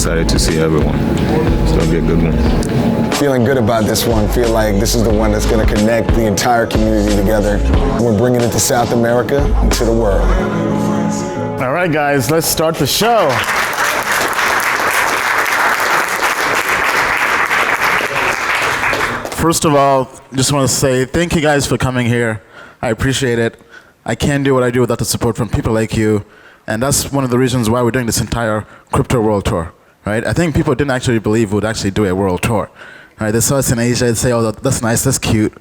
excited to see everyone. It's going to be a good one. Feeling good about this one. Feel like this is the one that's going to connect the entire community together. We're bringing it to South America and to the world. All right, guys, let's start the show. First of all, just want to say thank you guys for coming here. I appreciate it. I can't do what I do without the support from people like you. And that's one of the reasons why we're doing this entire crypto world tour, right? I think people didn't actually believe we would actually do a world tour. Right? They saw us in Asia, they'd say, oh, that's nice, that's cute.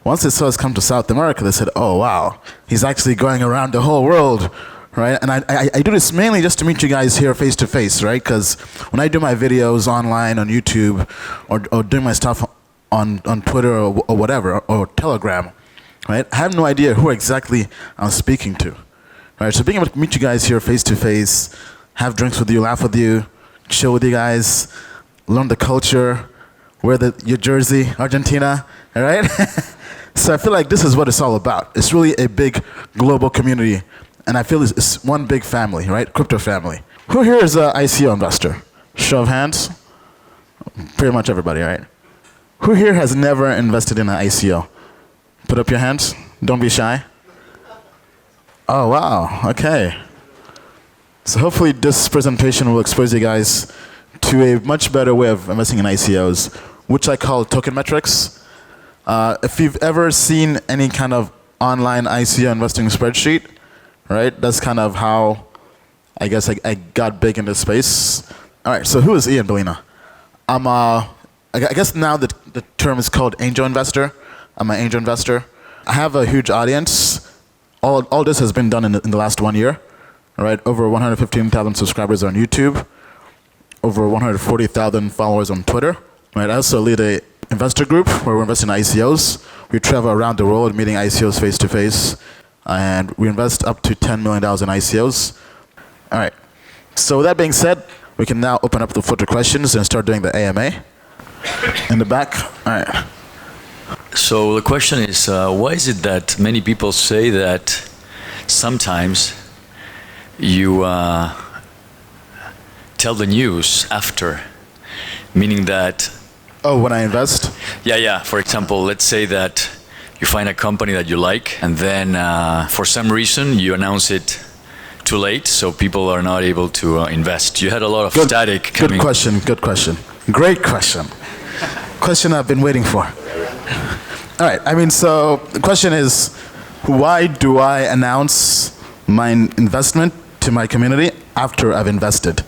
Once they saw us come to South America, they said, oh, wow, he's actually going around the whole world, right? And I do this mainly just to meet you guys here face to face, right? Because when I do my videos online on YouTube or doing my stuff on Twitter or whatever, or Telegram, right? I have no idea who exactly I'm speaking to. Right, so being able to meet you guys here face to face, have drinks with you, laugh with you, chill with you guys, learn the culture, wear your jersey, Argentina, all right? So I feel like this is what it's all about. It's really a big global community, and I feel it's one big family, right? Crypto family. Who here is an ICO investor? Show of hands. Pretty much everybody, right? Who here has never invested in an ICO? Put up your hands. Don't be shy. Oh, wow, okay. So hopefully this presentation will expose you guys to a much better way of investing in ICOs, which I call token metrics. If you've ever seen any kind of online ICO investing spreadsheet, right, that's kind of how I guess I got big in this space. All right, so who is Ian Ballina? I guess now the term is called angel investor. I'm an angel investor. I have a huge audience. All this has been done in the last 1 year, right? Over 115,000 subscribers on YouTube, over 140,000 followers on Twitter, right? I also lead a investor group where we're investing in ICOs. We travel around the world meeting ICOs face to face, and we invest up to $10 million in ICOs. All right, so with that being said, we can now open up the floor to questions and start doing the AMA. In the back, all right. So the question is, why is it that many people say that sometimes you tell the news after, meaning that... Oh, when I invest? Yeah. For example, let's say that you find a company that you like, and then for some reason you announce it too late, so people are not able to invest. You had a lot of static coming. Good question. Great question. Question I've been waiting for. All right, I mean, so the question is, why do I announce my investment to my community after I've invested?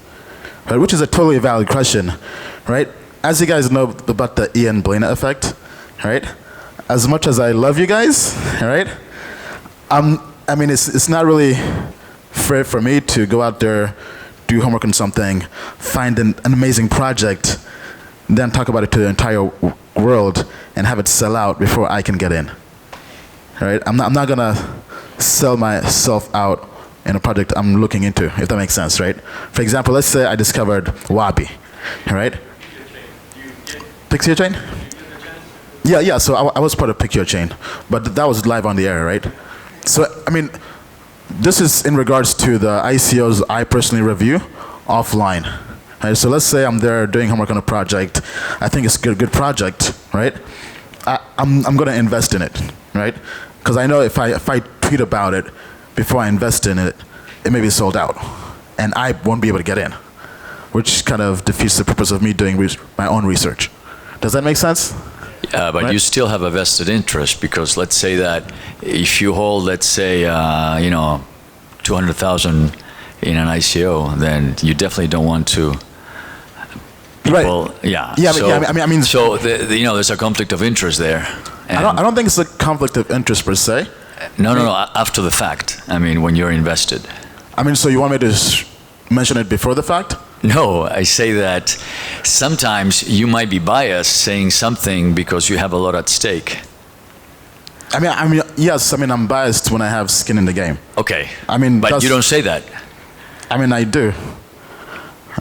Right, which is a totally valid question, right? As you guys know about the Ian Ballina effect, right? As much as I love you guys, all right? I mean, it's not really fair for me to go out there, do homework on something, find an amazing project, then talk about it to the entire world and have it sell out before I can get in. All right? I'm not gonna sell myself out in a project I'm looking into, if that makes sense, right? For example, let's say I discovered Wabi, all right? Pick Your Chain? Yeah, so I was part of Pick Your Chain, but that was live on the air, right? So, I mean, this is in regards to the ICOs I personally review offline. Right, so let's say I'm there doing homework on a project. I think it's a good project, right? I'm going to invest in it, right? Because I know if I tweet about it before I invest in it, it may be sold out, and I won't be able to get in, which kind of defeats the purpose of me doing my own research. Does that make sense? Yeah, but right? You still have a vested interest, because let's say that if you hold, let's say, 200,000 in an ICO, then you definitely don't want to. People, right. Yeah. I mean. So there's a conflict of interest there. I don't think it's a conflict of interest per se. No. After the fact. I mean, when you're invested. I mean, so you want me to mention it before the fact? No, I say that sometimes you might be biased saying something because you have a lot at stake. I mean, yes. I mean, I'm biased when I have skin in the game. Okay. I mean, but you don't say that. I mean, I do.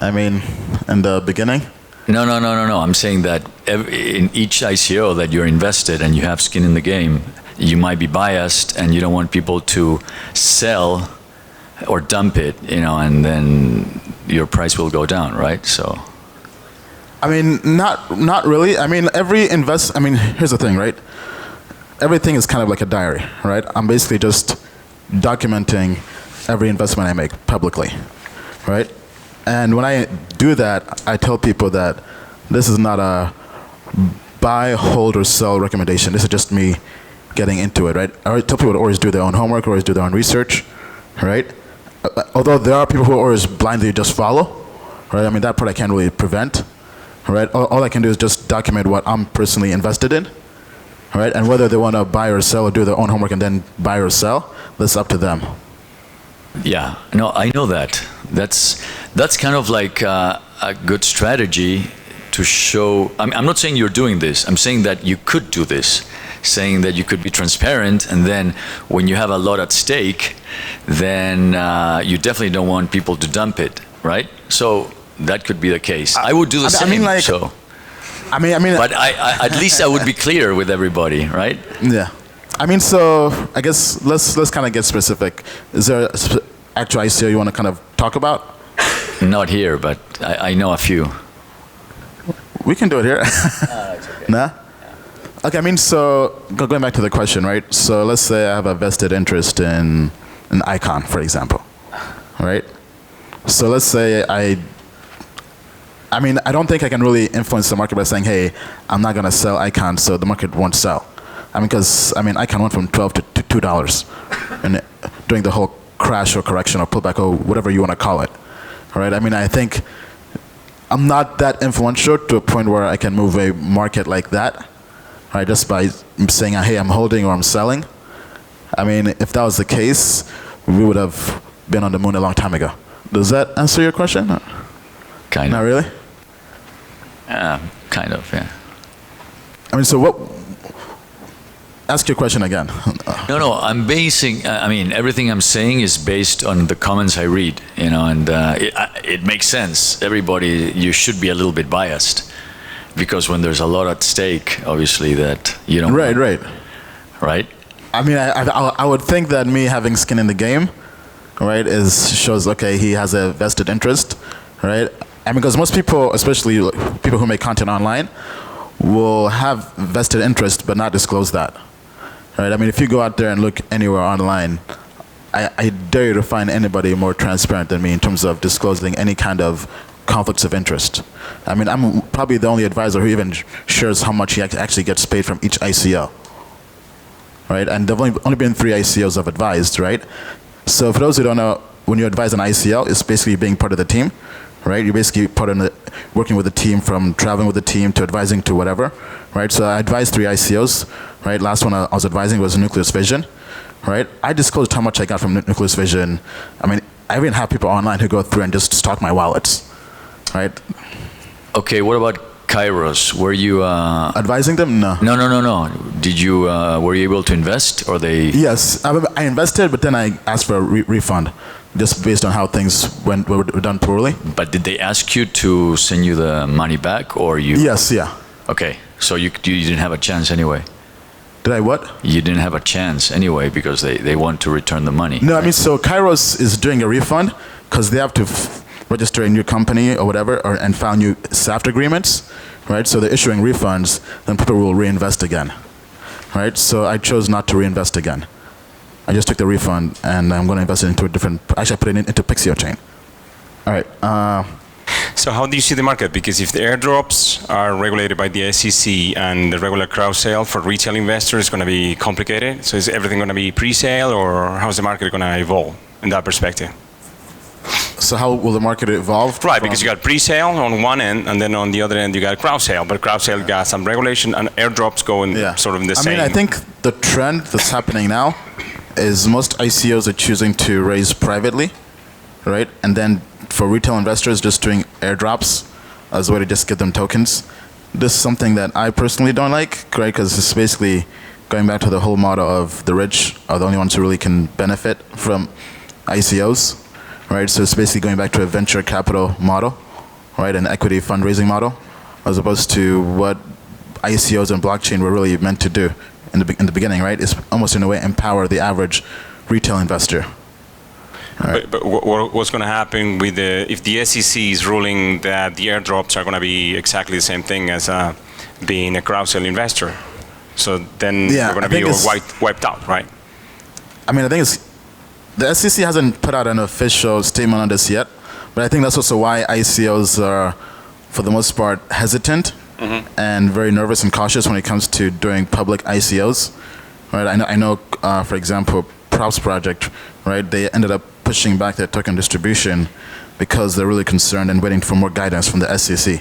I mean, in the beginning. No. I'm saying that in each ICO that you're invested and you have skin in the game, you might be biased and you don't want people to sell or dump it, and then your price will go down, right? So. I mean, not really. I mean, here's the thing, right? Everything is kind of like a diary, right? I'm basically just documenting every investment I make publicly, right? And when I do that, I tell people that this is not a buy, hold, or sell recommendation. This is just me getting into it, right? I tell people to always do their own homework, always do their own research, right? Although there are people who always blindly just follow, right? I mean, that part I can't really prevent, right? All I can do is just document what I'm personally invested in, right? And whether they want to buy or sell or do their own homework and then buy or sell, that's up to them. Yeah, no, I know that. That's kind of like a good strategy to show. I'm not saying you're doing this. I'm saying that you could do this. Saying that you could be transparent, and then when you have a lot at stake, then you definitely don't want people to dump it, right? So that could be the case. I would do the same. But at least I would be clear with everybody, right? Yeah. I mean, so I guess let's kind of get specific. Is there an actual ICO you want to kind of talk about? Not here, but I know a few. We can do it here. It's okay. Nah? Okay, I mean, so going back to the question, right? So let's say I have a vested interest in an ICON, for example, right? So let's say I don't think I can really influence the market by saying, hey, I'm not going to sell ICON, so the market won't sell. Because ICON went from $12 to $2 and during the whole crash or correction or pullback or whatever you want to call it, right? I mean, I think I'm not that influential to a point where I can move a market like that, right? Just by saying, hey, I'm holding or I'm selling. I mean, if that was the case, we would have been on the moon a long time ago. Does that answer your question? Kind of. Not really? Kind of, yeah. I mean, so what? Ask your question again. No, I'm basing, everything I'm saying is based on the comments I read, and it makes sense. Everybody, you should be a little bit biased, because when there's a lot at stake, obviously, that you don't Right. Right? I mean, I would think that me having skin in the game, right, shows, okay, he has a vested interest, right? I mean, because most people, especially people who make content online, will have vested interest but not disclose that. Right? I mean, if you go out there and look anywhere online, I dare you to find anybody more transparent than me in terms of disclosing any kind of conflicts of interest. I mean, I'm probably the only advisor who even shares how much he actually gets paid from each ICO. Right? And there have only been 3 ICOs I've advised, right? So for those who don't know, when you advise an ICO, it's basically being part of the team, right? You're basically working with the team, from traveling with the team to advising to whatever, right? So I advised 3 ICOs, right? Last one I was advising was Nucleus Vision, right? I disclosed how much I got from Nucleus Vision. I mean, I even have people online who go through and just stock my wallets, right? Okay, what about Kairos? Were you advising them? No. No. Did you were you able to invest, or they? Yes, I invested, but then I asked for a refund, just based on how things were done poorly. But did they ask you to send you the money back, or you? Yes, yeah. Okay, so you didn't have a chance anyway. Did I what? You didn't have a chance anyway, because they want to return the money. No, right? I mean, so Kairos is doing a refund because they have to register a new company or whatever, and file new SAFT agreements, right? So they're issuing refunds, then people will reinvest again, right? So I chose not to reinvest again. I just took the refund, and I'm going to invest it into a different. Actually, I put it into Pixio chain. All right. So how do you see the market? Because if the airdrops are regulated by the SEC and the regular crowd sale for retail investors is going to be complicated, so is everything going to be pre-sale, or how's the market going to evolve in that perspective? So how will the market evolve? Right, because you got pre-sale on one end, and then on the other end you got crowd sale. But crowd sale got some regulation, and airdrops go in sort of in the same. I mean, I think the trend that's happening now is most ICOs are choosing to raise privately, right? And then for retail investors, just doing airdrops as a way to just get them tokens. This is something that I personally don't like, right? Because it's basically going back to the whole model of the rich are the only ones who really can benefit from ICOs, right? So it's basically going back to a venture capital model, right? An equity fundraising model, as opposed to what ICOs and blockchain were really meant to do in the beginning, right? It's almost in a way empower the average retail investor. But what's going to happen with if the SEC is ruling that the airdrops are going to be exactly the same thing as being a crowd sale investor? So then we're going to be all wiped out, right? I mean, I think the SEC hasn't put out an official statement on this yet, but I think that's also why ICOs are, for the most part, hesitant and very nervous and cautious when it comes to doing public ICOs. Right? I know, for example, Props Project, right? They ended up pushing back their token distribution because they're really concerned and waiting for more guidance from the SEC.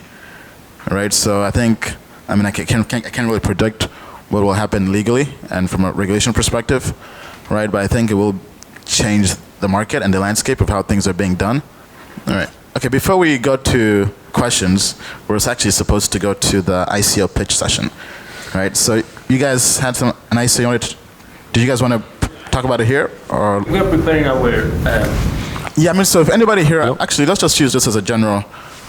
Right? So I think, I mean, I can't really predict what will happen legally and from a regulation perspective, right? But I think it will change the market and the landscape of how things are being done. All right. Okay, before we go to questions, we're actually supposed to go to the Icl Pitch Session, right? So you guys had an ICO. Did you guys want to talk about it here? Or? We are preparing our... Yeah, I mean, so if anybody here, actually, let's just use this as a general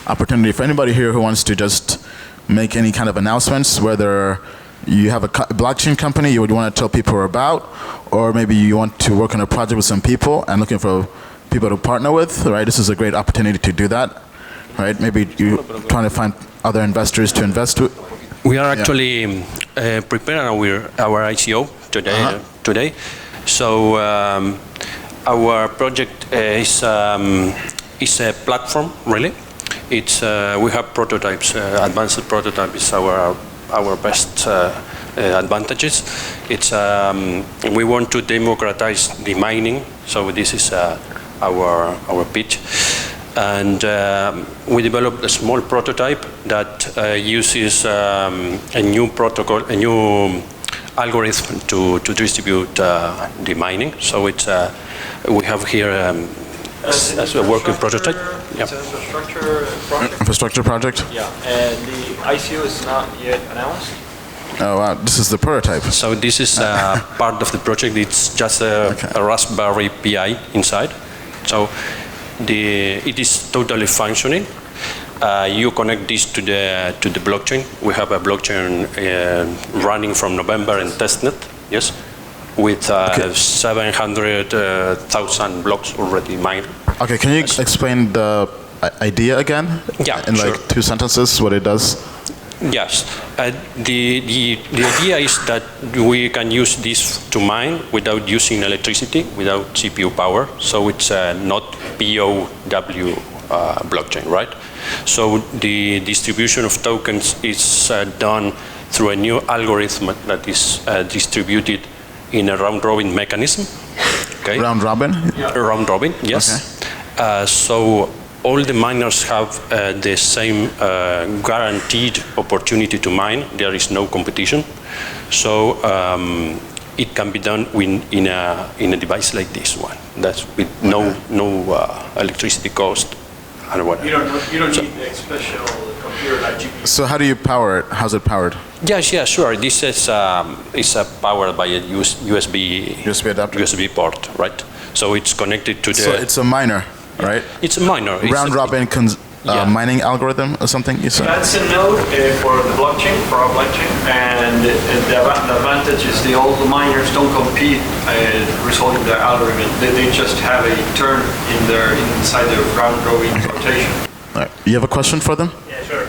opportunity for anybody here who wants to just make any kind of announcements, whether you have a blockchain company you would want to tell people about, or maybe you want to work on a project with some people and looking for people to partner with, right? This is a great opportunity to do that, right? Maybe you're trying to find other investors to invest with. We are actually preparing our ICO today. So our project is a platform, really. It's we have prototypes. Advanced prototype is our best advantages. It's we want to democratize the mining. So this is our pitch, and we developed a small prototype that uses a new protocol, a new algorithm to distribute the mining. So it's we have here as a working prototype. It's an infrastructure project. Infrastructure project? Yeah, and the ICO is not yet announced. Oh wow, this is the prototype. So this is part of the project. It's just a Raspberry Pi inside. So it is totally functioning. You connect this to the blockchain. We have a blockchain running from November in testnet. Yes, with 700,000 blocks already mined. Okay, can you explain the idea again? Yeah, in like 2 sentences, what it does? Yes, the idea is that we can use this to mine without using electricity, without CPU power. So it's not POW blockchain, right? So the distribution of tokens is done through a new algorithm that is distributed in a round-robin mechanism. Okay. Round robin? Yeah. Round robin, yes. Okay. So all the miners have the same guaranteed opportunity to mine. There is no competition. So it can be done in a device like this one. That's with no electricity cost and whatever. You don't need a special computer like GPU. So how do you power it? How's it powered? Yes, yeah, sure. This is powered by a USB adapter. USB port, right? So it's connected to the. So it's a miner, right? It's a miner. Round robin mining algorithm or something. You said? That's a node for the blockchain, for our blockchain, and the advantage is all the miners don't compete resolving the algorithm. They just have a turn inside the round robin rotation. All right. You have a question for them? Yeah, sure.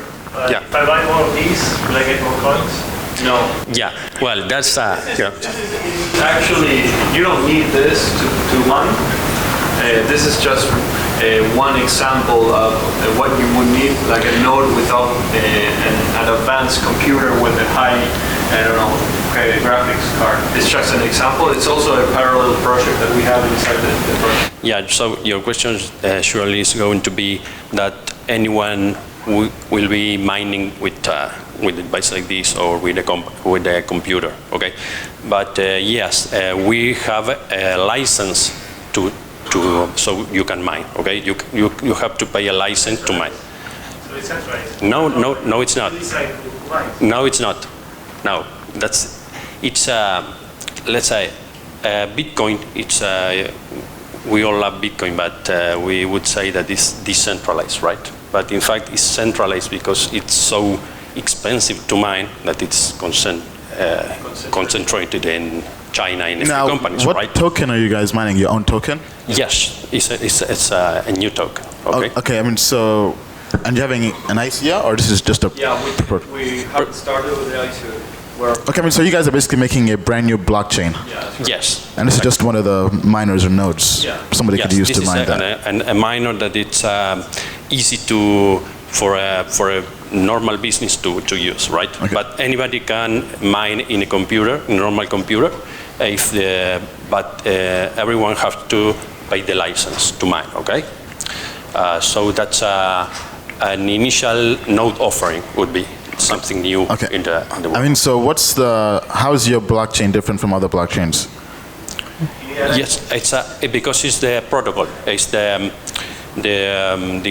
Yeah. If I buy more of these, will I get more coins? No. Yeah. Well, that's yeah. Actually, you don't need this to mine. This is just one example of what you would need, like a node without an advanced computer with a high, graphics card. It's just an example. It's also a parallel project that we have inside the project. Yeah, so your question surely is going to be that anyone will be mining with a device like this or with a computer, okay? But yes, we have a license so you can mine, okay? You have to pay a license to mine. So it's centralized? No, it's not. No, it's not. No, it's let's say Bitcoin. It's we all love Bitcoin, but we would say that it's decentralized, right? But in fact, it's centralized because it's so expensive to mine that it's concentrated in China and a few companies, what right? token are you guys mining? Your own token? Yes, it's a new token. Okay. Oh, okay, I mean, so, and you having an ICO, or this is just a... Yeah, we haven't started with the ICO. Okay, I mean, so you guys are basically making a brand new blockchain. Yeah, Yes. And this is just one of the miners or nodes somebody could use to mine that. And a miner that it's easy for a normal business to use, right? Okay. But anybody can mine in a computer, a normal computer, but everyone has to pay the license to mine, okay? So that's an initial node offering would be something new in the world. I mean, so how is your blockchain different from other blockchains? Yes, it's because it's the protocol. It's the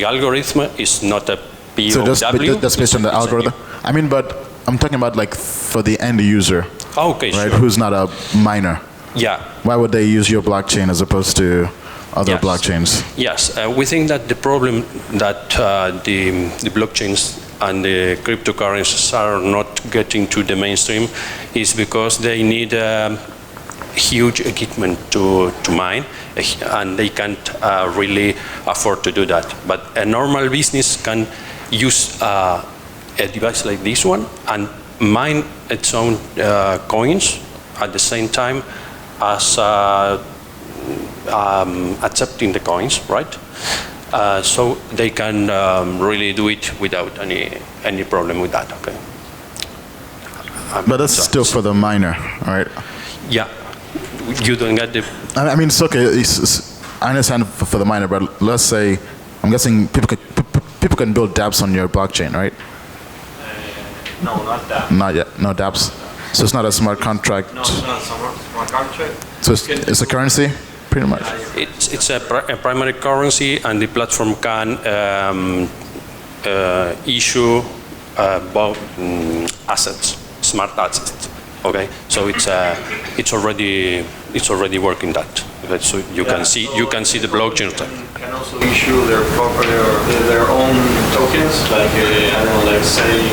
algorithm is not a POW. So that's based on the algorithm? I mean, but I'm talking about like for the end user, okay, right? sure. Who's not a miner. Yeah. Why would they use your blockchain as opposed to other blockchains? Yes, we think that the problem that the blockchains and the cryptocurrencies are not getting to the mainstream is because they need huge equipment to mine, and they can't really afford to do that. But a normal business can use a device like this one and mine its own coins at the same time as accepting the coins, right? So they can really do it without any problem with that, okay? But that's still for the miner, right? Yeah, you don't get the... I mean, it's okay. I understand for the miner, but let's say, I'm guessing people can build dApps on your blockchain, right? No, not that. Not yet. No dApps. So it's not a smart contract. No, it's not a smart contract. So it's a currency, pretty much. It's a primary currency, and the platform can issue assets, smart assets. Okay, so it's already working that. Okay, so you can see the blockchain. Can also issue their property or their own tokens, like I don't know, like say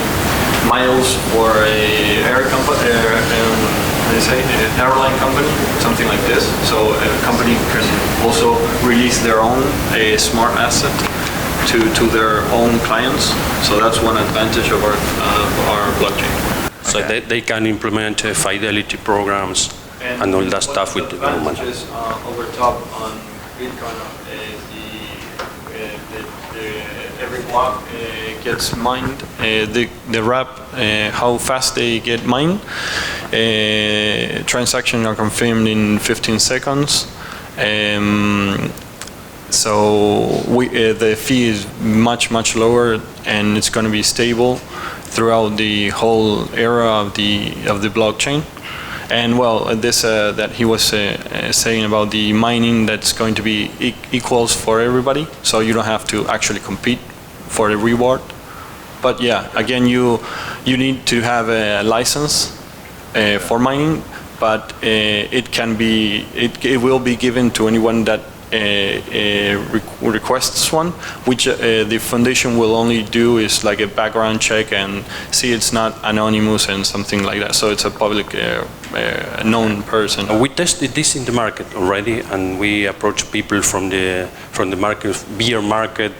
miles for a airline company, something like this. So a company can also release their own smart asset to their own clients. So that's one advantage of our blockchain. So they can implement fidelity programs and all that stuff with the government. Advantages over top on Bitcoin is every block gets mined. The wrap, how fast they get mined. Transactions are confirmed in 15 seconds. So the fee is much lower, and it's going to be stable throughout the whole era of the blockchain. And well, this that he was saying about the mining, that's going to be equals for everybody, so you don't have to actually compete for the reward. But yeah, again, you need to have a license for mining, but it will be given to anyone that requests one, which the foundation will only do is like a background check and see it's not anonymous and something like that. So it's a public known person. We tested this in the market already, and we approached people from the market, beer market,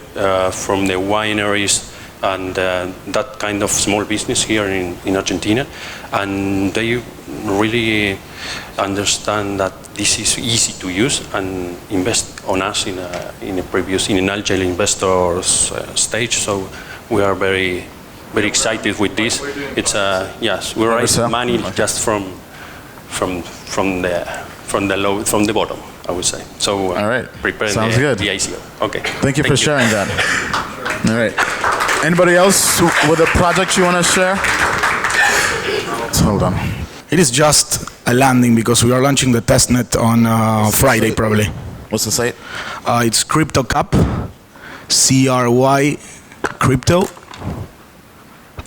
from the wineries, and that kind of small business here in Argentina, and they really understand that this is easy to use and invest on us in an Agile investors stage. So we are very excited with this. It's yes, we raise money just from the bottom, I would say. So all right, preparing the ICO. Okay. Thank you for sharing that. All right. Anybody else with a project you want to share? Hold on. It is just a landing because we are launching the testnet on Friday probably. What's the site? It's CryptoCap, CRY crypto,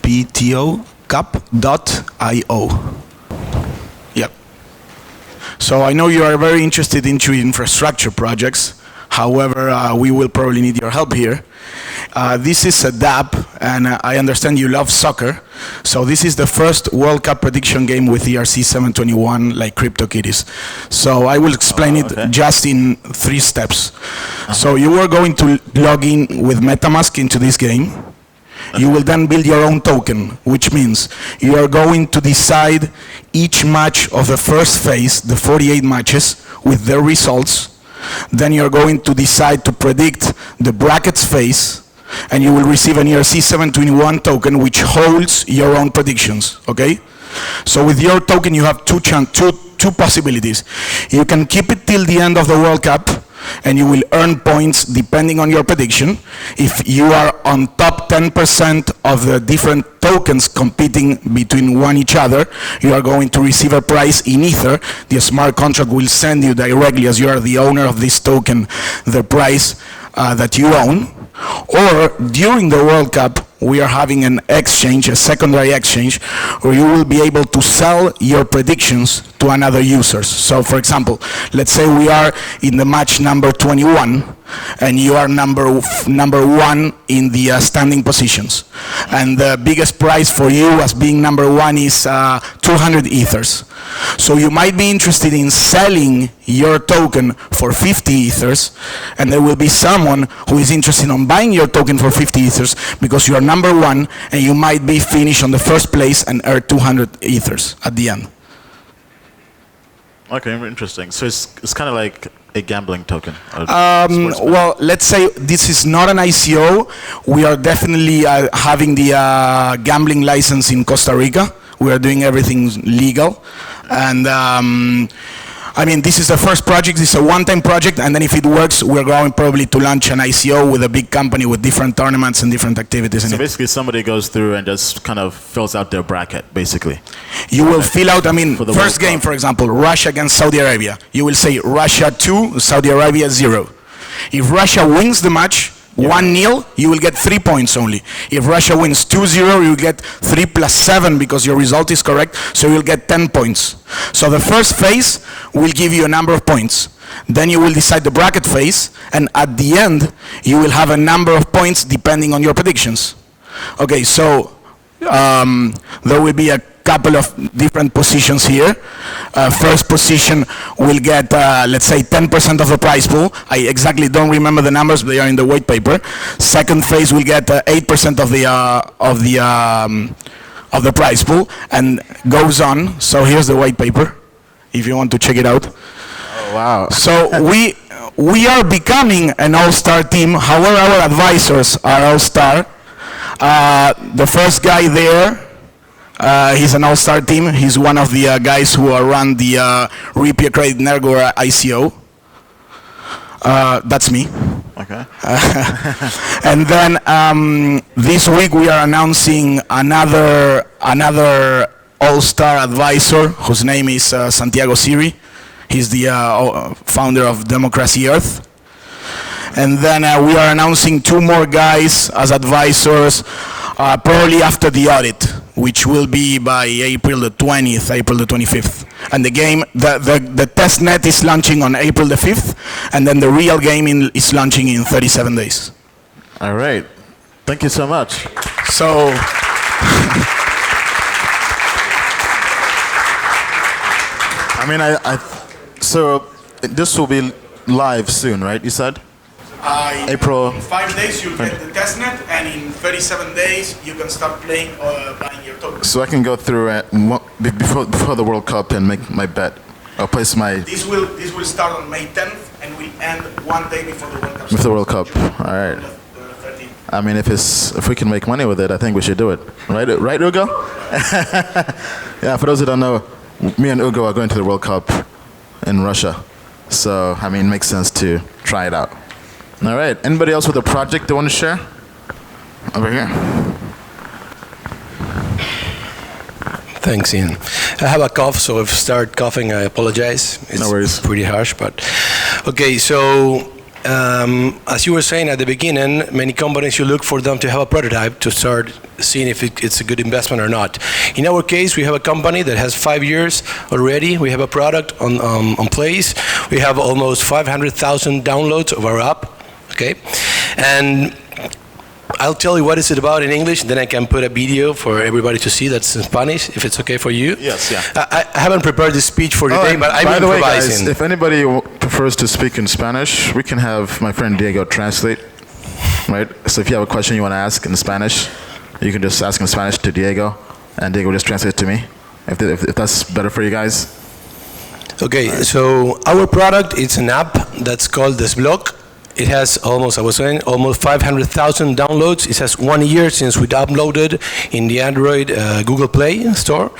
PTO cap.io. Yep. So I know you are very interested into infrastructure projects. However, we will probably need your help here. This is a DApp, and I understand you love soccer. So this is the first World Cup prediction game with ERC 721, like CryptoKitties. So I will explain it just in 3 steps. So you are going to log in with MetaMask into this game. You will then build your own token, which means you are going to decide each match of the first phase, the 48 matches, with their results. Then you're going to decide to predict the brackets phase, and you will receive an ERC 721 token which holds your own predictions, okay? So with your token you have two possibilities. You can keep it till the end of the World Cup, and you will earn points depending on your prediction. If you are on top 10% of the different tokens competing between each other, you are going to receive a prize in Ether. The smart contract will send you directly, as you are the owner of this token, the prize that you own. Or during the World Cup, we are having an exchange, a secondary exchange, where you will be able to sell your predictions to another users. So for example, let's say we are in the match number 21, and you are number 1 in the standing positions. And the biggest prize for you as being number 1 is 200 ethers. So you might be interested in selling your token for 50 ethers, and there will be someone who is interested in buying your token for 50 ethers because you are number 1, and you might be finished on the first place and earn 200 ethers at the end. Okay, interesting. So it's kind of like a gambling token. Well, let's say this is not an ICO. We are definitely having the gambling license in Costa Rica. We are doing everything legal. And I mean, this is the first project. This is a one-time project, and then if it works, we're going probably to launch an ICO with a big company with different tournaments and different activities in it. So basically somebody goes through and just kind of fills out their bracket, basically. You will fill out, I mean, For the first World game, Cup. for example, Russia against Saudi Arabia. You will say Russia 2, Saudi Arabia 0. If Russia wins the match, 1-0, you will get 3 points only. If Russia wins 2-0, you will get 3 plus 7 because your result is correct, so you'll get 10 points. So the first phase will give you a number of points. Then you will decide the bracket phase, and at the end, you will have a number of points depending on your predictions. Okay, so there will be a couple of different positions here. First position will get, let's say, 10% of the prize pool. I exactly don't remember the numbers, but they are in the white paper. Second phase will get 8% of the prize pool, and goes on. So here's the white paper, if you want to check it out. Oh, wow. So we are becoming an all-star team. However, our advisors are all-star. The first guy there, he's an all-star team. He's one of the guys who run the Ripia Credit Nergo ICO. That's me. Okay. And then this week we are announcing another all-star advisor whose name is Santiago Siri. He's the founder of Democracy Earth. And then we are announcing 2 more guys as advisors, probably after the audit, which will be by April the 20th, April the 25th. And the game, the test net is launching on April the 5th, and then the real game is launching in 37 days. All right. Thank you so much. So, I mean, so this will be live soon, right? You said? April. In 5 days you get the testnet, and in 37 days you can start playing or buying your tokens. So I can go through it before the World Cup and make my bet. I'll place my... This will start on May 10th and will end 1 day before the World Cup. Before the World Cup. All right. I mean, if we can make money with it, I think we should do it. Right, Ugo? Yeah, for those who don't know, me and Ugo are going to the World Cup in Russia. So, I mean, it makes sense to try it out. All right. Anybody else with a project they want to share? Over here. Thanks, Ian. I have a cough, so if I start coughing, I apologize. It's No worries. pretty harsh, but... Okay, so as you were saying at the beginning, many companies, you look for them to have a prototype to start seeing if it's a good investment or not. In our case, we have a company that has 5 years already. We have a product on place. We have almost 500,000 downloads of our app, okay? And I'll tell you what is it about in English, then I can put a video for everybody to see that's in Spanish, if it's okay for you. Yes, yeah. I haven't prepared this speech for today, but I'm by the way, improvising. guys, if anybody prefers to speak in Spanish, we can have my friend Diego translate, right? So if you have a question you want to ask in Spanish, you can just ask in Spanish to Diego, and Diego will just translate it to me, if that's better for you guys. Okay, so our product is an app that's called Desblock. It has almost 500,000 downloads. It has 1 year since we uploaded in the Android Google Play store.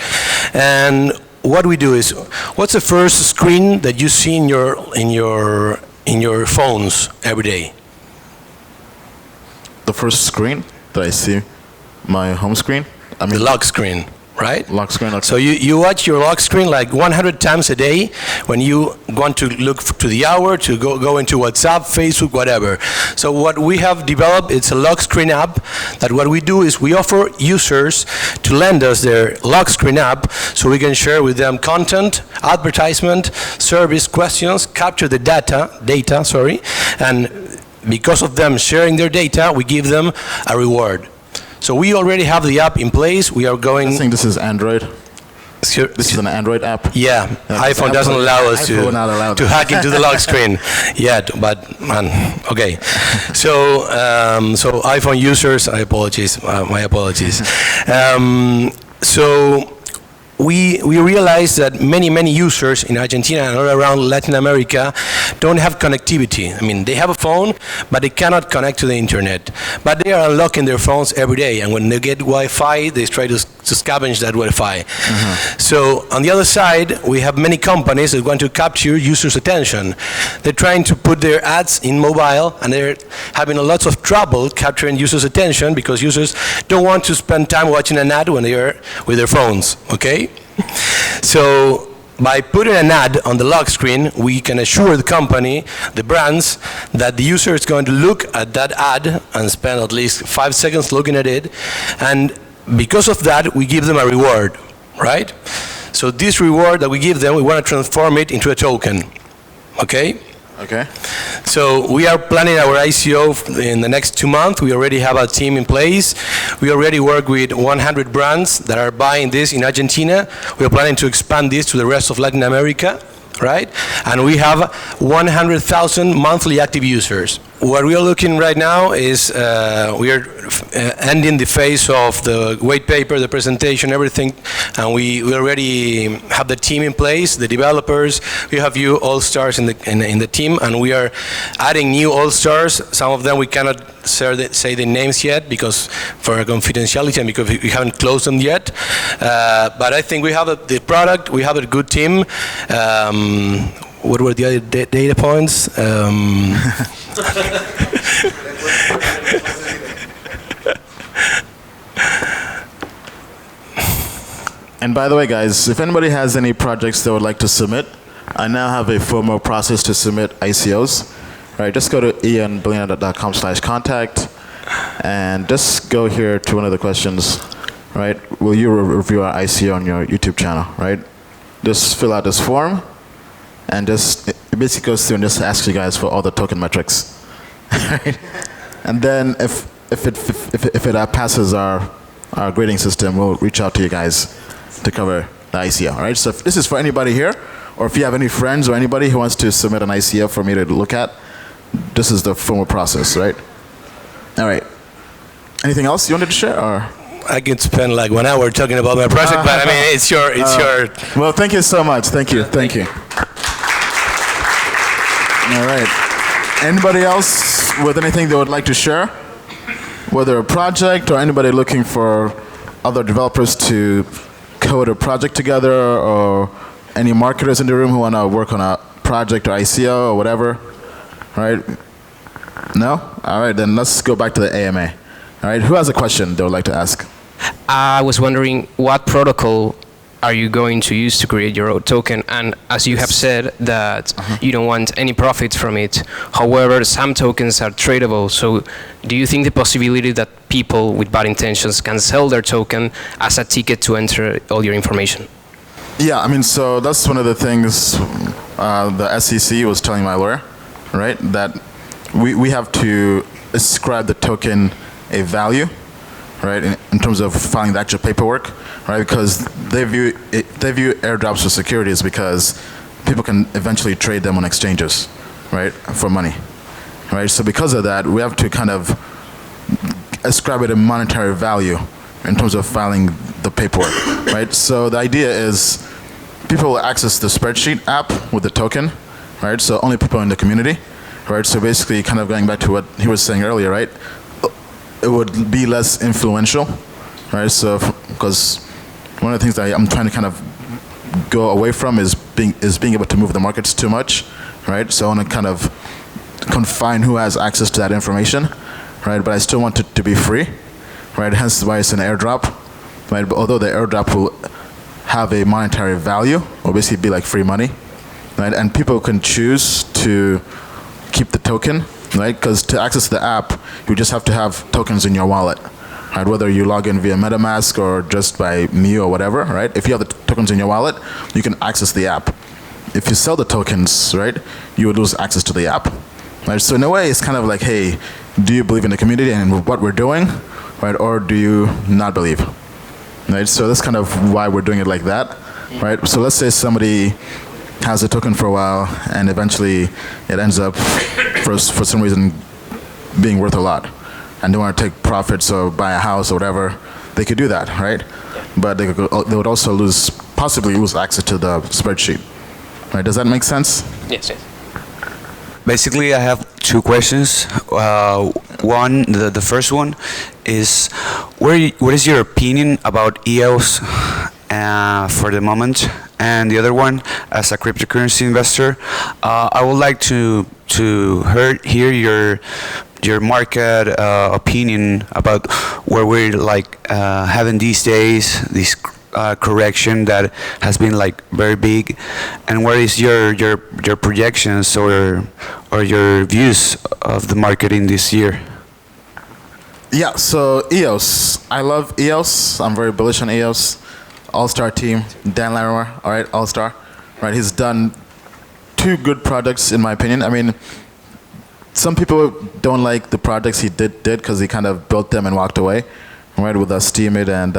And what we do is, what's the first screen that you see in your phones every day? The first screen that I see, my home screen? I mean, the lock screen, right? Lock screen, okay. So you watch your lock screen like 100 times a day when you want to look to the hour, to go into WhatsApp, Facebook, whatever. So what we have developed, it's a lock screen app that what we do is we offer users to lend us their lock screen app so we can share with them content, advertisement, service, questions, capture the data, and because of them sharing their data, we give them a reward. So we already have the app in place. We are going. I think this is Android. This is an Android app. Yeah, iPhone doesn't allow us to hack into the lock screen yet. But okay. So so iPhone users, my apologies. So we realize that many users in Argentina and all around Latin America don't have connectivity. I mean, they have a phone, but they cannot connect to the internet. But they are unlocking their phones every day, and when they get Wi-Fi, they try to scavenge that Wi-Fi. So on the other side, we have many companies that want to capture users' attention. They're trying to put their ads in mobile, and they're having lots of trouble capturing users' attention because users don't want to spend time watching an ad when they are with their phones, okay? So by putting an ad on the lock screen, we can assure the company, the brands, that the user is going to look at that ad and spend at least 5 seconds looking at it, and because of that, we give them a reward, right? So this reward that we give them, we want to transform it into a token, okay? Okay. So we are planning our ICO in the next 2 months. We already have a team in place. We already work with 100 brands that are buying this in Argentina. We are planning to expand this to the rest of Latin America, right? And we have 100,000 monthly active users. What we are looking right now is we are ending the phase of the white paper, the presentation, everything, and we already have the team in place, the developers. We have you all-stars in the team, and we are adding new all-stars. Some of them we cannot say the names yet because for confidentiality and because we haven't closed them yet. But I think we have the product, we have a good team. What were the other data points? And by the way, guys, if anybody has any projects they would like to submit, I now have a formal process to submit ICOs. Right, just go to ianballina.com/contact and just go here to one of the questions. Right, will you review our ICO on your YouTube channel? Right, just fill out this form. And just, it basically goes through and just asks you guys for all the token metrics. Right? And then if it passes our grading system, we'll reach out to you guys to cover the ICO. All right? So if this is for anybody here, or if you have any friends or anybody who wants to submit an ICO for me to look at, this is the formal process, right? All right. Anything else you wanted to share? Or? I could spend like 1 hour talking about my project, but I mean, it's your. Well, thank you so much. Thank you. All right. Anybody else with anything they would like to share? Whether a project or anybody looking for other developers to code a project together, or any marketers in the room who want to work on a project or ICO or whatever? All right. No? All right, then let's go back to the AMA. All right, who has a question they would like to ask? I was wondering, what protocol are you going to use to create your own token? And as you have said that you don't want any profits from it, however, some tokens are tradable. So do you think the possibility that people with bad intentions can sell their token as a ticket to enter all your information? Yeah, I mean, so that's one of the things the SEC was telling my lawyer, right? That we have to ascribe the token a value, right? In terms of filing the actual paperwork, right? Because they view airdrops as securities because people can eventually trade them on exchanges, right, for money, right? So because of that, we have to kind of ascribe it a monetary value in terms of filing the paperwork, right? So the idea is people will access the spreadsheet app with the token, right? So only people in the community, right? So basically kind of going back to what he was saying earlier, right? It would be less influential, right? So, because one of the things that I'm trying to kind of go away from is being able to move the markets too much, right? So I want to kind of confine who has access to that information, right? But I still want it to be free, right? Hence why it's an airdrop, right? But although the airdrop will have a monetary value, or basically be like free money, right? And people can choose to keep the token, right? Because to access the app, you just have to have tokens in your wallet, right? Whether you log in via MetaMask or just by me or whatever, right? If you have the tokens in your wallet, you can access the app. If you sell the tokens, right, you would lose access to the app, right? So in a way, it's kind of like, hey, do you believe in the community and what we're doing, right? Or do you not believe, right? So that's kind of why we're doing it like that, right? So let's say somebody has a token for a while and eventually it ends up for some reason being worth a lot and they want to take profits or buy a house or whatever, they could do that, right? But they would also possibly lose access to the spreadsheet, right? Does that make sense? Yes, yes. Basically, I have two questions. One, the first one is, what is your opinion about EOS for the moment? And the other one, as a cryptocurrency investor, I would like to hear your market opinion about where we're having these days, this correction that has been very big, and what is your projections or your views of the market in this year? Yeah, so EOS, I love EOS. I'm very bullish on EOS. All-star team, Dan Larimer, all right, all-star, right? He's done two good projects in my opinion. I mean, some people don't like the projects he did because he kind of built them and walked away, right? With the Steemit and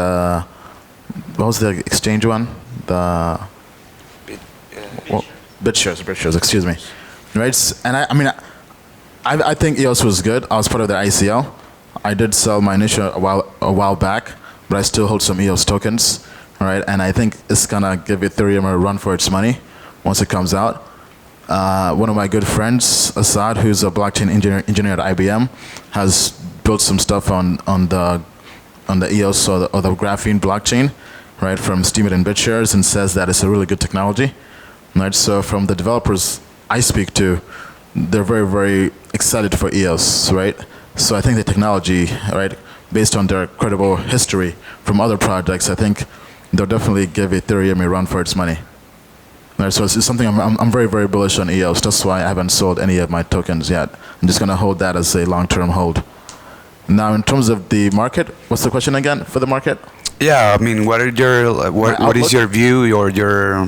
what was the exchange one? The BitShares, excuse me, right? And I think EOS was good. I was part of the ICO. I did sell my initial a while back, but I still hold some EOS tokens. All right, and I think it's gonna give Ethereum a run for its money once it comes out. One of my good friends, Assad, who's a blockchain engineer at IBM, has built some stuff on the EOS or the Graphene blockchain, right, from Steemit and BitShares, and says that it's a really good technology. Right, so from the developers I speak to, they're very, very excited for EOS, right? So I think the technology, right, based on their credible history from other projects, I think they'll definitely give Ethereum a run for its money. Right, so it's something I'm very, very bullish on EOS. That's why I haven't sold any of my tokens yet. I'm just going to hold that as a long-term hold. Now, in terms of the market, what's the question again for the market? Yeah, I mean, what is your view, your?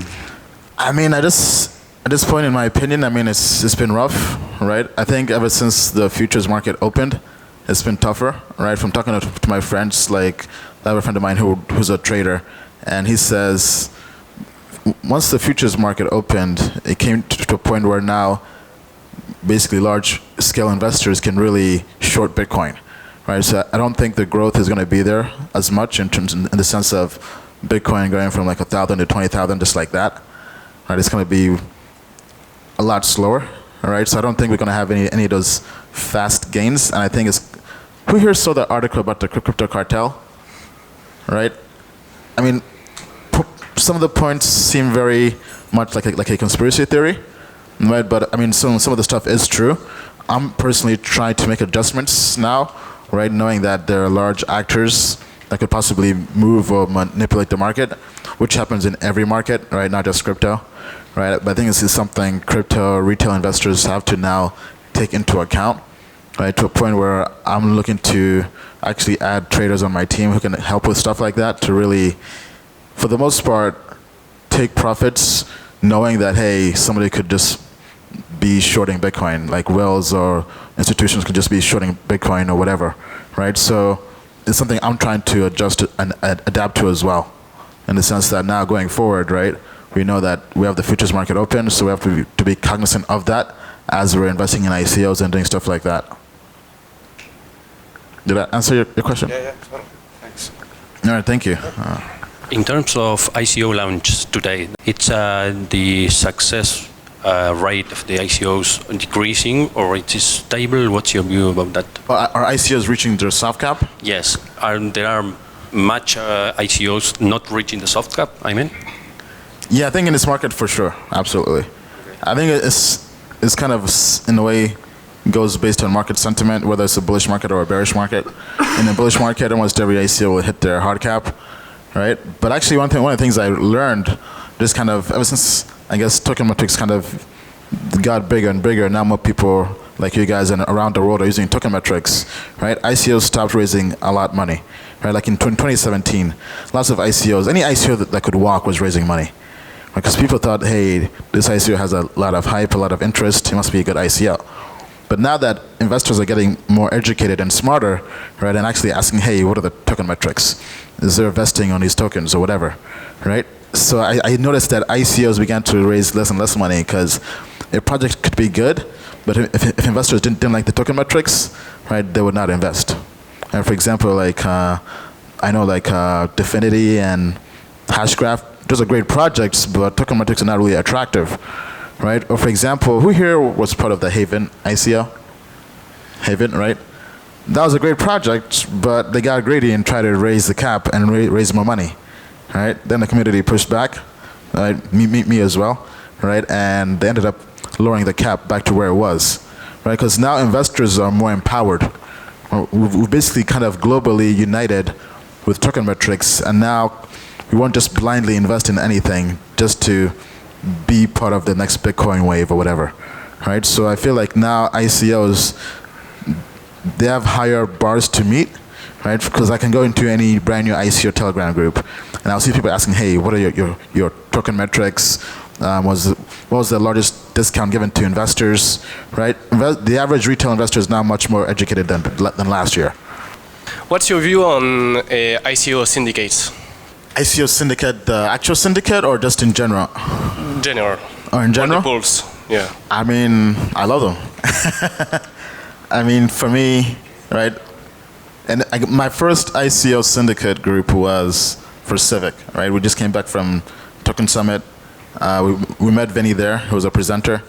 I mean, at this point, in my opinion, I mean, it's been rough, right? I think ever since the futures market opened, it's been tougher, right? From talking to my friends, like I have a friend of mine who's a trader, and he says, once the futures market opened, it came to a point where now basically large-scale investors can really short Bitcoin, right? So I don't think the growth is going to be there as much in the sense of Bitcoin going from like 1,000 to 20,000 just like that, right? It's going to be a lot slower, all right? So I don't think we're going to have any of those fast gains, and I think who here saw the article about the crypto cartel, right? I mean, some of the points seem very much like a conspiracy theory, right? But I mean, some of the stuff is true. I'm personally trying to make adjustments now, right? Knowing that there are large actors that could possibly move or manipulate the market, which happens in every market, right? Not just crypto, right? But I think this is something crypto retail investors have to now take into account, right? To a point where I'm looking to actually add traders on my team who can help with stuff like that to really, for the most part, take profits knowing that, hey, somebody could just be shorting Bitcoin, like whales or institutions could just be shorting Bitcoin or whatever, right? So it's something I'm trying to adjust to and adapt to as well, in the sense that now going forward, right, we know that we have the futures market open, so we have to be cognizant of that as we're investing in ICOs and doing stuff like that. Did that answer your question? Yeah. Thanks. All right, thank you. In terms of ICO launches today, it's the success rate of the ICOs decreasing, or it is stable? What's your view about that? Are ICOs reaching their soft cap? Yes. There are much ICOs not reaching the soft cap, I mean? Yeah, I think in this market for sure, absolutely. I think it's kind of, in a way, goes based on market sentiment, whether it's a bullish market or a bearish market. In a bullish market, almost every ICO will hit their hard cap, right? But actually, one of the things I learned, just kind of, ever since, I guess, token metrics kind of got bigger and bigger, now more people like you guys and around the world are using token metrics, right? ICOs stopped raising a lot of money, right? Like in 2017, lots of ICOs, any ICO that could walk was raising money. Because people thought, hey, this ICO has a lot of hype, a lot of interest, it must be a good ICO. But now that investors are getting more educated and smarter, right, and actually asking, hey, what are the token metrics? Is there vesting on these tokens or whatever, right? So I noticed that ICOs began to raise less and less money because a project could be good, but if investors didn't like the token metrics, right, they would not invest. And for example, like I know like Definity and Hashgraph, those are great projects, but token metrics are not really attractive, right? Or for example, who here was part of the HEREIN ICO? HEREIN, right? That was a great project, but they got greedy and tried to raise the cap and raise more money, right? Then the community pushed back, right? Me as well, right? And they ended up lowering the cap back to where it was, right? Because now investors are more empowered. We've basically kind of globally united with token metrics, and now we won't just blindly invest in anything just to be part of the next Bitcoin wave or whatever, right? So I feel like now ICOs, they have higher bars to meet, right? Because I can go into any brand new ICO Telegram group, and I'll see people asking, hey, what are your token metrics? What was the largest discount given to investors, right? The average retail investor is now much more educated than last year. What's your view on ICO syndicates? ICO syndicate, the actual syndicate, or just in general? General. Or in general? Or the pools, yeah. I mean, I love them. I mean, for me, right, and my first ICO syndicate group was for Civic, right? We just came back from Token Summit. We met Vinny there, who was a presenter.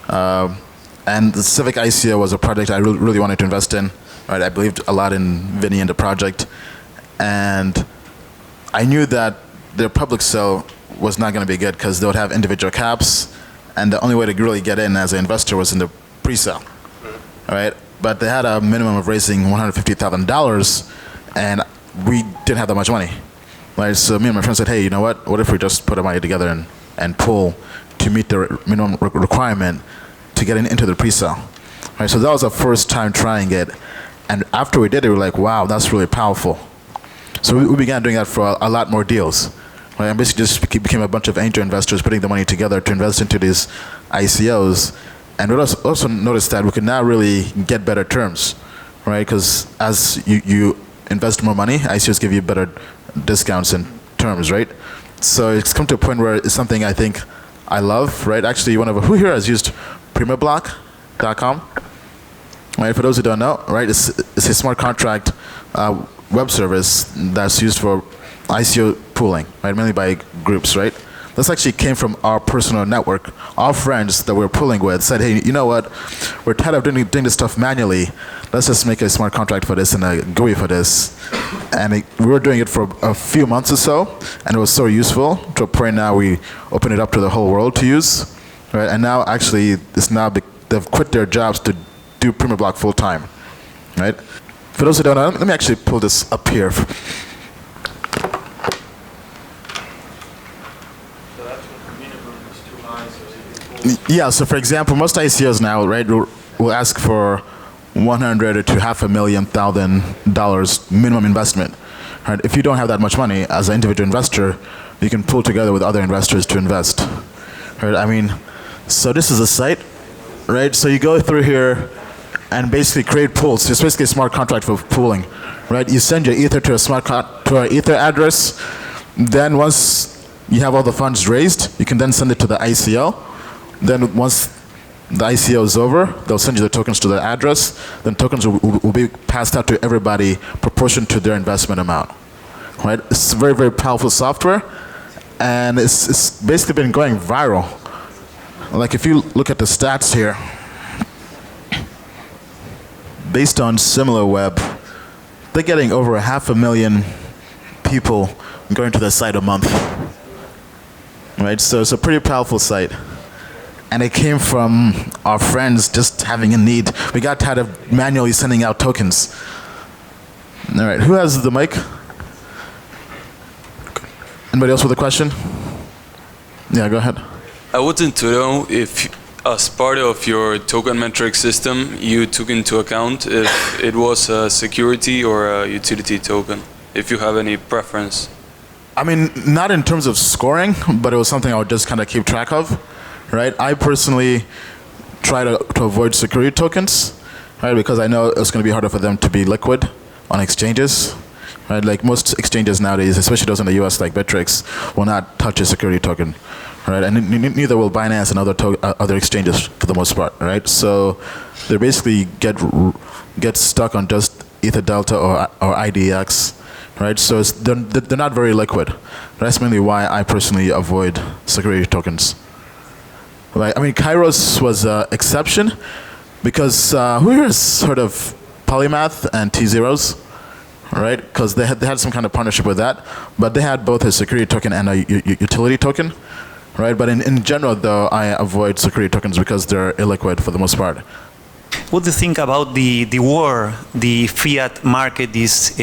And the Civic ICO was a project I really wanted to invest in, right? I believed a lot in Vinny and the project. And I knew that their public sale was not going to be good because they would have individual caps, and the only way to really get in as an investor was in the pre-sale, right? But they had a minimum of raising $150,000, and we didn't have that much money, right? So me and my friend said, hey, you know what? What if we just put our money together and pool to meet the minimum requirement to get into the pre-sale, right? So that was our first time trying it, and after we did it, we were like, wow, that's really powerful. So we began doing that for a lot more deals. Right? And basically just became a bunch of angel investors putting the money together to invest into these ICOs. And we also noticed that we could now really get better terms, right? Because as you invest more money, ICOs give you better discounts and terms, right? So it's come to a point where it's something I think I love, right? Actually, who here has used primablock.com? Right, for those who don't know, right, it's a smart contract web service that's used for ICO pooling, right, mainly by groups, right? This actually came from our personal network. Our friends that we were pooling with said, hey, you know what? We're tired of doing this stuff manually. Let's just make a smart contract for this and a GUI for this. And we were doing it for a few months or so, and it was so useful to a point now we open it up to the whole world to use, right? And now actually, they've quit their jobs to do Primablock full time, right? For those who don't know, let me actually pull this up here. Yeah, so for example, most ICOs now, right, will ask for $100,000 to $500,000 minimum investment. Right? If you don't have that much money as an individual investor, you can pull together with other investors to invest. Right? I mean, so this is a site, right? So you go through here and basically create pools. It's basically a smart contract for pooling, right? You send your Ether to an Ether address. Then once you have all the funds raised, you can then send it to the ICO. Then once the ICO is over, they'll send you the tokens to the address. Then tokens will be passed out to everybody proportionate to their investment amount. Right? It's very, very powerful software, and it's basically been going viral. Like if you look at the stats here, based on SimilarWeb, they're getting over 500,000 people going to the site a month. Right? So it's a pretty powerful site. And it came from our friends just having a need. We got tired of manually sending out tokens. All right, who has the mic? Anybody else with a question? Yeah, go ahead. I wanted to know if, as part of your token metric system, you took into account if it was a security or a utility token, if you have any preference. I mean, not in terms of scoring, but it was something I would just kind of keep track of, right? I personally try to avoid security tokens, right? Because I know it's going to be harder for them to be liquid on exchanges, right? Like most exchanges nowadays, especially those in the US like Bittrex, will not touch a security token, right? And neither will Binance and other exchanges for the most part, right? So they basically get stuck on just Ether Delta or IDX, right? So they're not very liquid. That's mainly why I personally avoid security tokens. Right? I mean, Kairos was an exception because who here has heard of Polymath and T-Zeros? Right? Because they had some kind of partnership with that, but they had both a security token and a utility token, right? But in general, though, I avoid security tokens because they're illiquid for the most part. What do you think about the war the fiat market is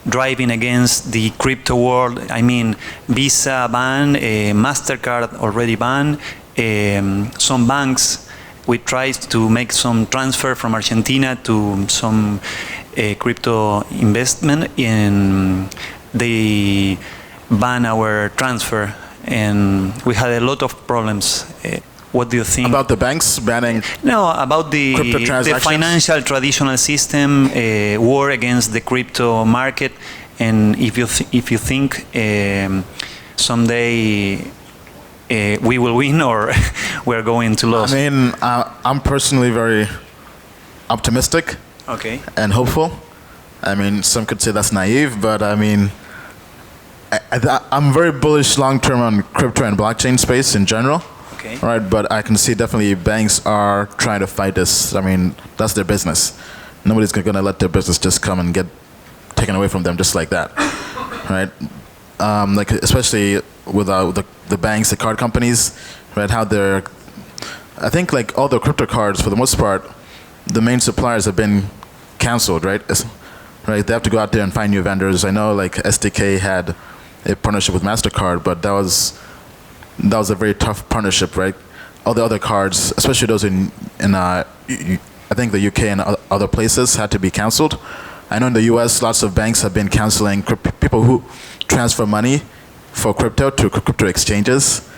driving against the crypto world? I mean, Visa banned, MasterCard already banned, some banks we tried to make some transfer from Argentina to some crypto investment, and they ban our transfer, and we had a lot of problems. What do you think about the banks banning? No, about the financial traditional system, war against the crypto market, and if you think someday we will win or we're going to lose. I mean, I'm personally very optimistic. Okay. And hopeful. I mean, some could say that's naive, but I mean, I'm very bullish long term on crypto and blockchain space in general. Okay. Right, but I can see definitely banks are trying to fight this. I mean, that's their business. Nobody's going to let their business just come and get taken away from them just like that. Right? Like especially with the banks, the card companies, right? How they're, I think like all the crypto cards for the most part, the main suppliers have been canceled, right? Right, they have to go out there and find new vendors. I know like SDK had a partnership with MasterCard, but that was a very tough partnership, right? All the other cards, especially those in I think the UK and other places, had to be canceled. I know in the US, lots of banks have been canceling people who transfer money for crypto to crypto exchanges,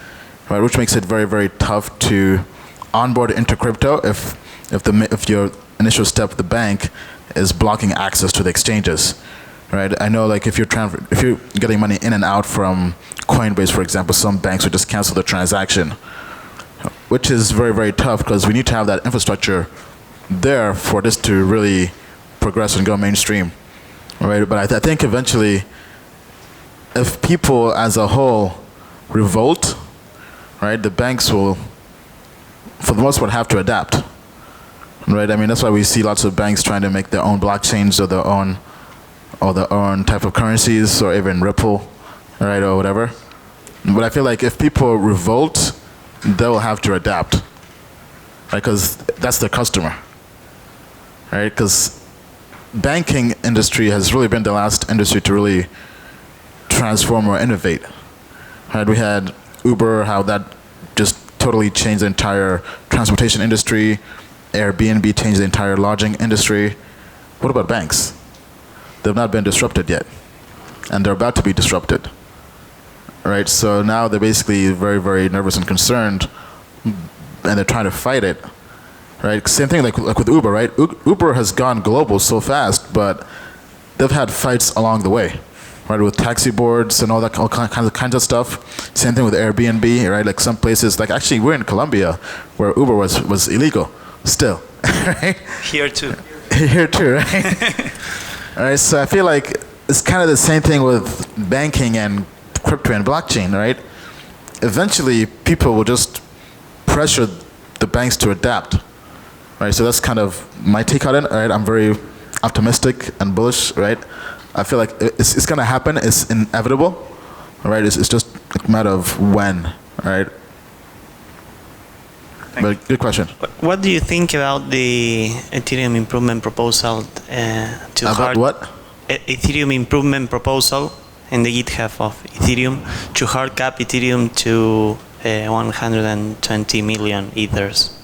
right? Which makes it very, very tough to onboard into crypto if your initial step, the bank, is blocking access to the exchanges, right? I know, like if you're getting money in and out from Coinbase, for example, some banks would just cancel the transaction, which is very, very tough because we need to have that infrastructure there for this to really progress and go mainstream, right? But I think eventually, if people as a whole revolt, right, the banks will, for the most part, have to adapt. Right, I mean that's why we see lots of banks trying to make their own blockchains or their own type of currencies, or even Ripple, right, or whatever. But I feel like if people revolt, they'll have to adapt, right? Because that's their customer, right? Because banking industry has really been the last industry to really transform or innovate. Right? We had Uber, how that just totally changed the entire transportation industry. Airbnb changed the entire lodging industry. What about banks? They've not been disrupted yet, and they're about to be disrupted. right? So now they're basically very, very nervous and concerned, and they're trying to fight it, right? Same thing like with Uber, right? Uber has gone global so fast, but they've had fights along the way, right? With taxi boards and all that, all kinds of stuff. Same thing with Airbnb, right? Like some places, like actually we're in Colombia, where Uber was illegal still, right? Here too. Here too, right? All right, so I feel like it's kind of the same thing with banking and crypto and blockchain, right? Eventually, people will just pressure the banks to adapt, right? So that's kind of my take on it, right? I'm very optimistic and bullish, right? I feel like it's going to happen. It's inevitable, right? It's just a matter of when, right? But good question. What do you think about the Ethereum improvement proposal to about what? Ethereum improvement proposal in the GitHub of Ethereum to hard cap Ethereum to 120 million ethers?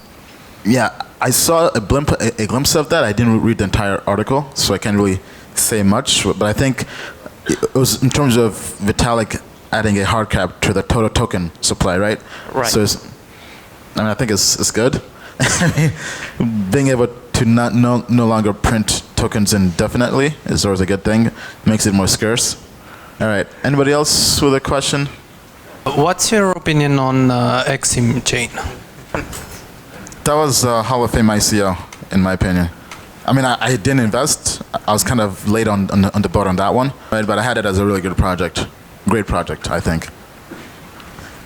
Yeah, I saw a glimpse of that. I didn't read the entire article, so I can't really say much. But I think it was in terms of Vitalik adding a hard cap to the total token supply, right? Right. So I think it's good. Being able to no longer print tokens indefinitely is always a good thing. Makes it more scarce. All right. Anybody else with a question? What's your opinion on Exim chain? That was a Hall of Fame ICO, in my opinion. I mean, I didn't invest. I was kind of late on the boat on that one, right? But I had it as a really good project. Great project, I think.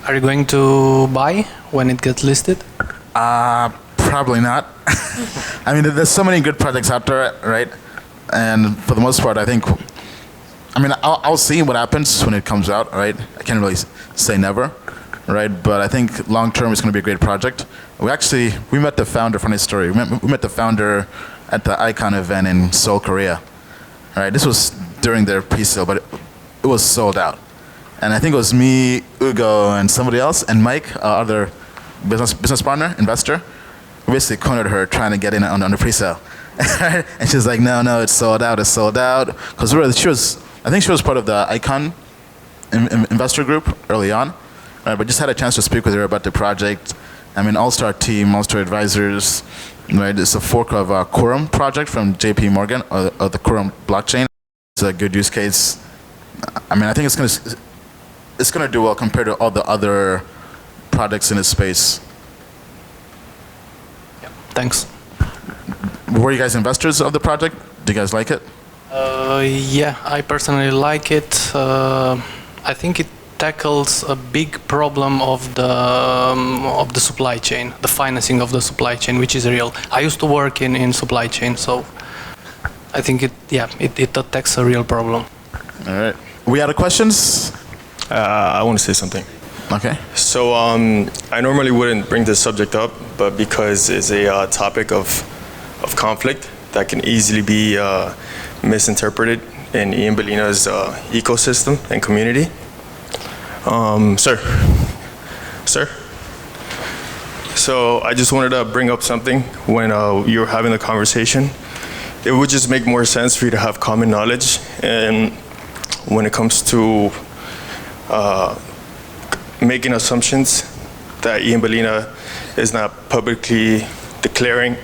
Are you going to buy when it gets listed? Probably not. I mean, there's so many good projects out there, right? And for the most part, I think, I mean, I'll see what happens when it comes out, right? I can't really say never, right? But I think long term it's going to be a great project. We met the founder, funny story. We met the founder at the ICON event in Seoul, Korea. All right, this was during their pre-sale, but it was sold out. And I think it was me, Ugo, and somebody else, and Mike, other business partner, investor. We basically cornered her trying to get in on the pre-sale. And she's like, no, it's sold out, it's sold out. Because I think she was part of the ICON investor group early on. But just had a chance to speak with her about the project. I mean, all-star team, all-star advisors. Right? It's a fork of a Quorum project from JP Morgan, or the Quorum blockchain. It's a good use case. I mean, I think it's gonna do well compared to all the other products in this space. Yeah, thanks. Were you guys investors of the project? Do you guys like it? Yeah, I personally like it. I think it tackles a big problem of the supply chain, the financing of the supply chain, which is real. I used to work in supply chain, so I think it attacks a real problem. All right. We had questions? I want to say something. Okay. So I normally wouldn't bring this subject up, but because it's a topic of conflict that can easily be misinterpreted in Ian Ballina's ecosystem and community. Sir. So I just wanted to bring up something when you were having the conversation. It would just make more sense for you to have common knowledge, and when it comes to making assumptions that Ian Ballina is not publicly declaring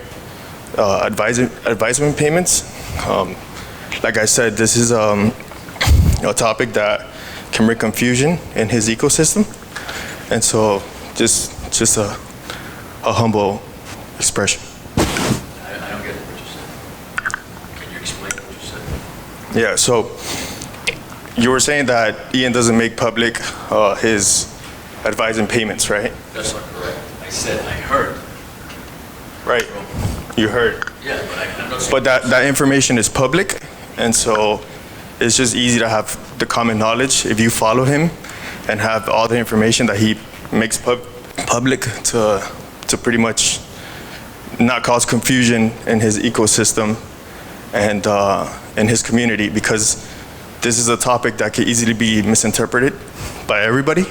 advisement payments. Like I said, this is a topic that can bring confusion in his ecosystem, and so just a humble expression. I don't get what you said. Can you explain what you said? Yeah, so you were saying that Ian doesn't make public his advising payments, right? That's not correct. I said I heard. Right, you heard. Yeah, but I'm not saying. But that information is public, and so it's just easy to have the common knowledge if you follow him and have all the information that he makes public to pretty much not cause confusion in his ecosystem and in his community, because this is a topic that can easily be misinterpreted by everybody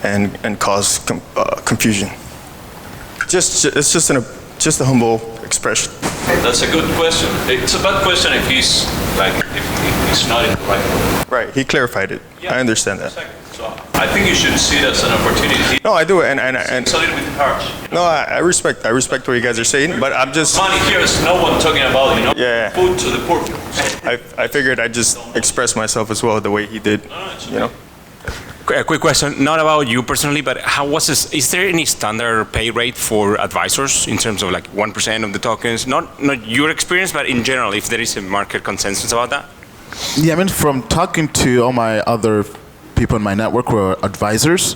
and cause confusion. It's just a humble expression. That's a good question. It's a bad question if he's not in the right. Right, he clarified it. Yeah, I understand that. exactly. So I think you should see it as an opportunity. No, I do, and It's a little bit harsh. no, I respect what you guys are saying, but I'm just. Money here is no one talking about, Yeah. food to the poor. I figured I'd just express myself as well the way he did, you know. A quick question, not about you personally, but how was this? Is there any standard pay rate for advisors in terms of like 1% of the tokens? Not your experience, but in general, if there is a market consensus about that? Yeah, I mean, from talking to all my other people in my network who are advisors,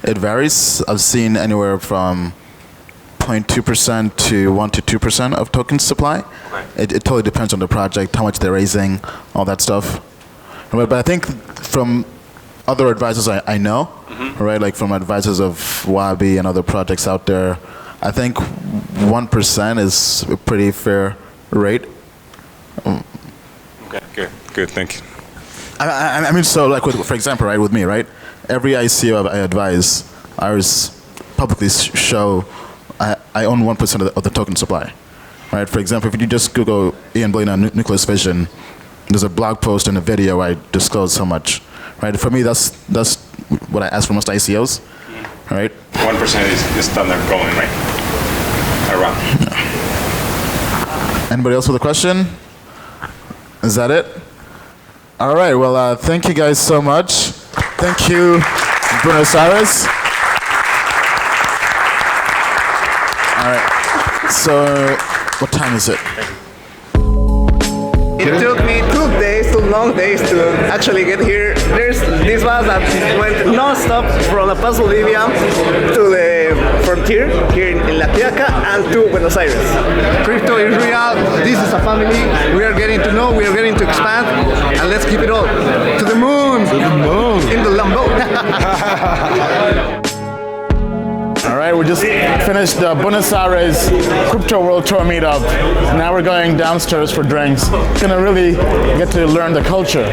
it varies. I've seen anywhere from 0.2% to 1 to 2% of token supply. Okay. It totally depends on the project, how much they're raising, all that stuff. But I think from other advisors I know, right, like from advisors of Wabi and other projects out there, I think 1% is a pretty fair rate. Okay, good, thank you. I mean, so like, for example, right, with me, right, every ICO I advise, I always publicly show I own 1% of the token supply, right? For example, if you just Google Ian Ballina nucleus fission, there's a blog post and a video where I disclose how much, right? For me, that's what I ask for most ICOs, right? 1% is the standard going, right? Around. Yeah. Anybody else with a question? Is that it? All right, well, thank you guys so much. Thank you, Buenos Aires. All right, so what time is it? It took me 2 days, 2 long days to actually get here. There's this bus that went non-stop from La Paz, Bolivia to the frontier here in La Quiaca and to Buenos Aires. Crypto is real. This is a family. We are getting to know, we are getting to expand, and let's keep it all. To the moon! To the moon! In the Lambo! All right, we just finished the Buenos Aires Crypto World Tour meetup. Now we're going downstairs for drinks. Gonna really get to learn the culture.